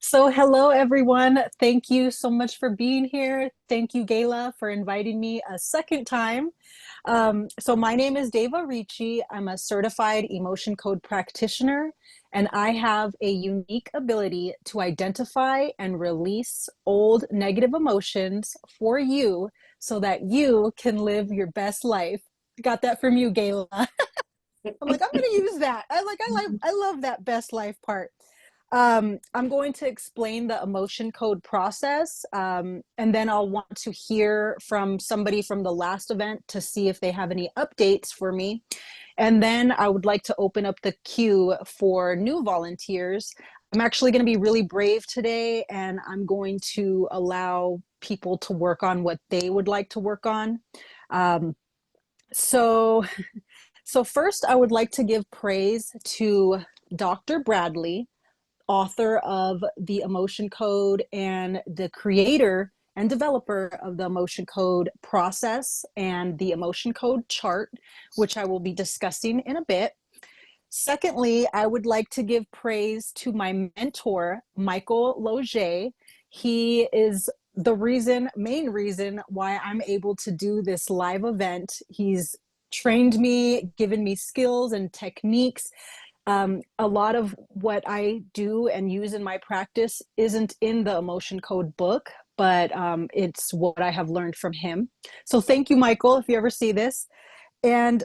So, hello everyone. Thank you so much for being here. Thank you, Gayla, for inviting me a second time. My name is Dayva Ricci. I'm a certified emotion code practitioner, and I have a unique ability to identify and release old negative emotions for you so that you can live your best life. Got that from you, Gayla. I'm like, I'm going to use that. I love that best life part. I'm going to explain the emotion code process, and then I'll want to hear from somebody from the last event to see if they have any updates for me. And then I would like to open up the queue for new volunteers. I'm actually going to be really brave today, and I'm going to allow people to work on what they would like to work on. Um, so, so first, I would like to give praise to Dr. Bradley, author of the Emotion Code and the creator and developer of the Emotion Code process and the Emotion Code chart, which I will be discussing in a bit. Secondly, I would like to give praise to my mentor, Michael Loge. He is the main reason why I'm able to do this live event. He's trained me, given me skills and techniques. A lot of what I do and use in my practice isn't in the Emotion Code book, but it's what I have learned from him. So thank you, Michael, if you ever see this. And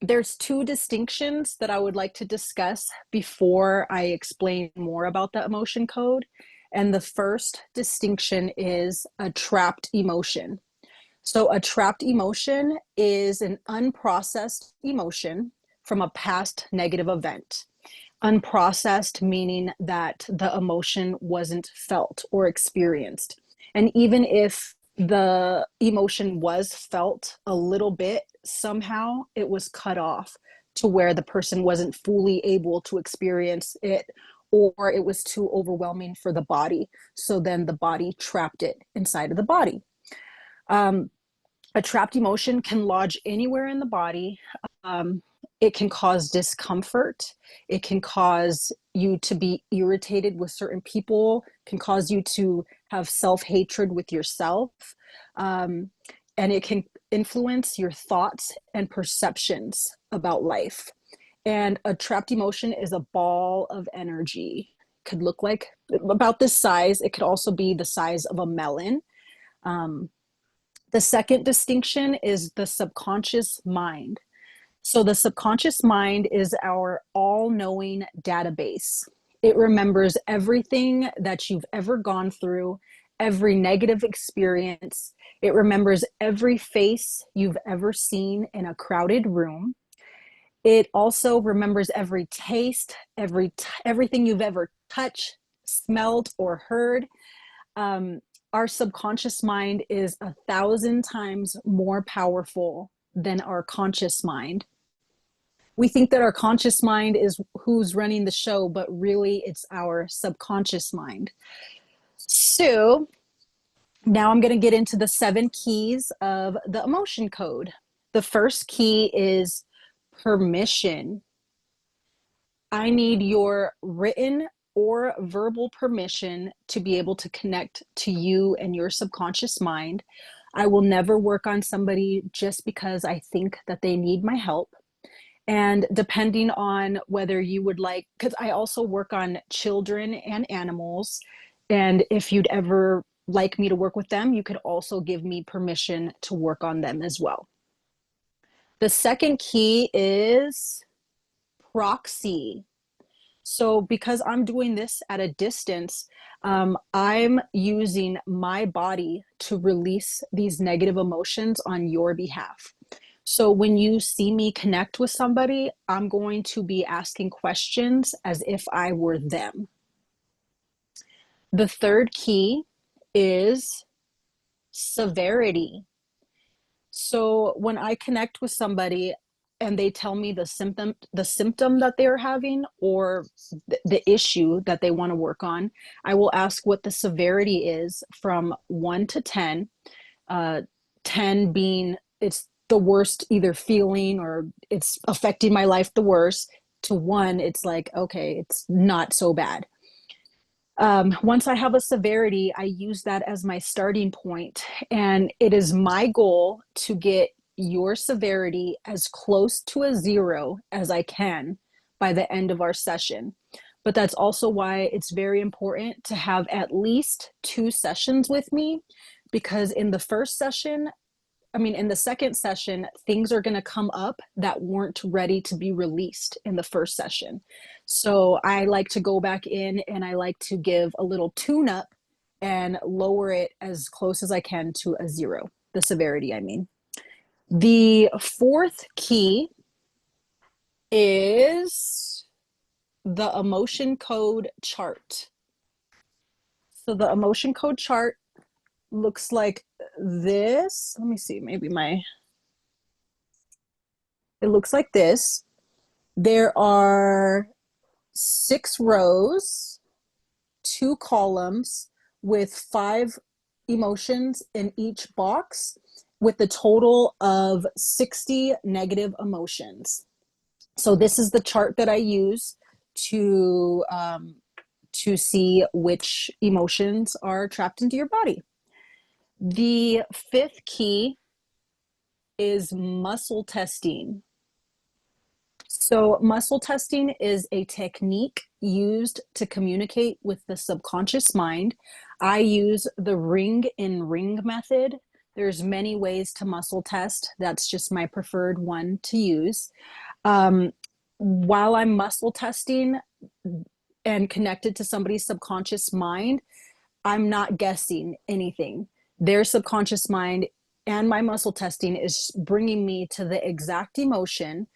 there's two distinctions that I would like to discuss before I explain more about the Emotion Code. And the first distinction is a trapped emotion. So a trapped emotion is an unprocessed emotion from a past negative event. Unprocessed meaning that the emotion wasn't felt or experienced. And even if the emotion was felt a little bit, somehow it was cut off to where the person wasn't fully able to experience it, or it was too overwhelming for the body. So then the body trapped it inside of the body. Um, a trapped emotion can lodge anywhere in the body. It can cause discomfort. It can cause you to be irritated with certain people, can cause you to have self-hatred with yourself. Um, and it can influence your thoughts and perceptions about life. And a trapped emotion is a ball of energy. Could look like about this size. It could also be the size of a melon. Um, the second distinction is the subconscious mind. So, the subconscious mind is our all knowing database. It remembers everything that you've ever gone through, every negative experience. It remembers every face you've ever seen in a crowded room. It also remembers every taste, everything you've ever touched, smelled, or heard. um, our subconscious mind is 1,000 times more powerful than our conscious mind. We think that our conscious mind is who's running the show, but really it's our subconscious mind. So now I'm going to get into the 7 keys of the emotion code. The first key is permission. I need your written or verbal permission to be able to connect to you and your subconscious mind. I will never work on somebody just because I think that they need my help. And depending on whether you would like, because I also work on children and animals, and if you'd ever like me to work with them, you could also give me permission to work on them as well. The second key is proxy. So, because I'm doing this at a distance, I'm using my body to release these negative emotions on your behalf. So, when you see me connect with somebody, I'm going to be asking questions as if I were them. The third key is severity. So when I connect with somebody and they tell me the symptom that they're having, or the issue that they want to work on, I will ask what the severity is from 1 to 10. 10 being it's the worst either feeling or it's affecting my life the worst, to 1 it's like, okay, it's not so bad. Once I have a severity, I use that as my starting point, and it is my goal to get your severity as close to a zero as I can by the end of our session. But that's also why it's very important to have at least 2 sessions with me, because in the first session, in the second session, things are going to come up that weren't ready to be released in the first session. So I like to go back in and I like to give a little tune up and lower it as close as I can to a zero, the severity, I mean. The fourth key is the emotion code chart. So the emotion code chart looks like this. Let me see, it looks like this. There are 6 rows, 2 columns with 5 emotions in each box, with a total of 60 negative emotions. So this is the chart that I use to see which emotions are trapped into your body. The fifth key is muscle testing. So muscle testing is a technique used to communicate with the subconscious mind. I use the ring in ring method. There's many ways to muscle test. That's just my preferred one to use. While I'm muscle testing and connected to somebody's subconscious mind, I'm not guessing anything. Their subconscious mind and my muscle testing is bringing me to the exact emotion,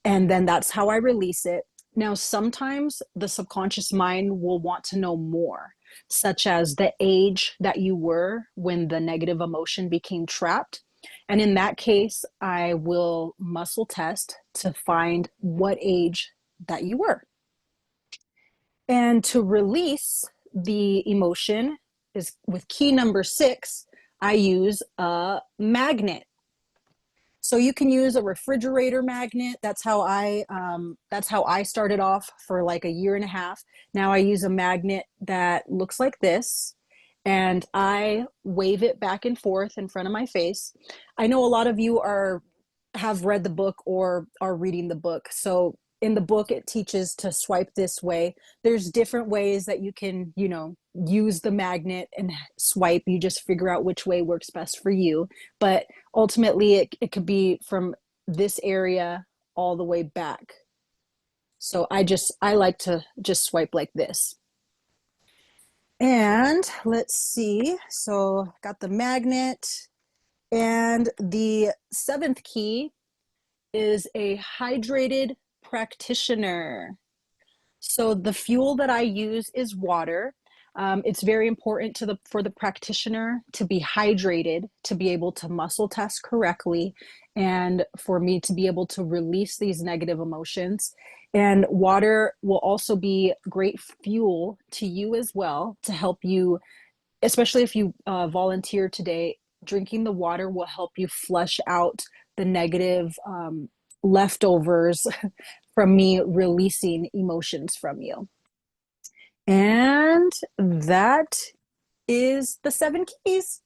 and then that's how I release it. Now, sometimes the subconscious mind will want to know more, such as the age that you were when the negative emotion became trapped. And in that case, I will muscle test to find what age that you were. And to release the emotion is with key number 6, I use a magnet. So you can use a refrigerator magnet. That's how I started off for like a year and a half. Now I use a magnet that looks like this, and I wave it back and forth in front of my face. I know a lot of you have read the book or are reading the book. So in the book, it teaches to swipe this way. There's different ways that you can, use the magnet and swipe. You just figure out which way works best for you. But ultimately, it could be from this area all the way back. So I like to just swipe like this. And let's see. So got the magnet, and the 7th key is a hydrated practitioner. So the fuel that I use is water. It's very important for the practitioner to be hydrated, to be able to muscle test correctly, and for me to be able to release these negative emotions. And water will also be great fuel to you as well, to help you, especially if you volunteer today. Drinking the water will help you flush out the negative leftovers from me releasing emotions from you. And that is the 7 keys.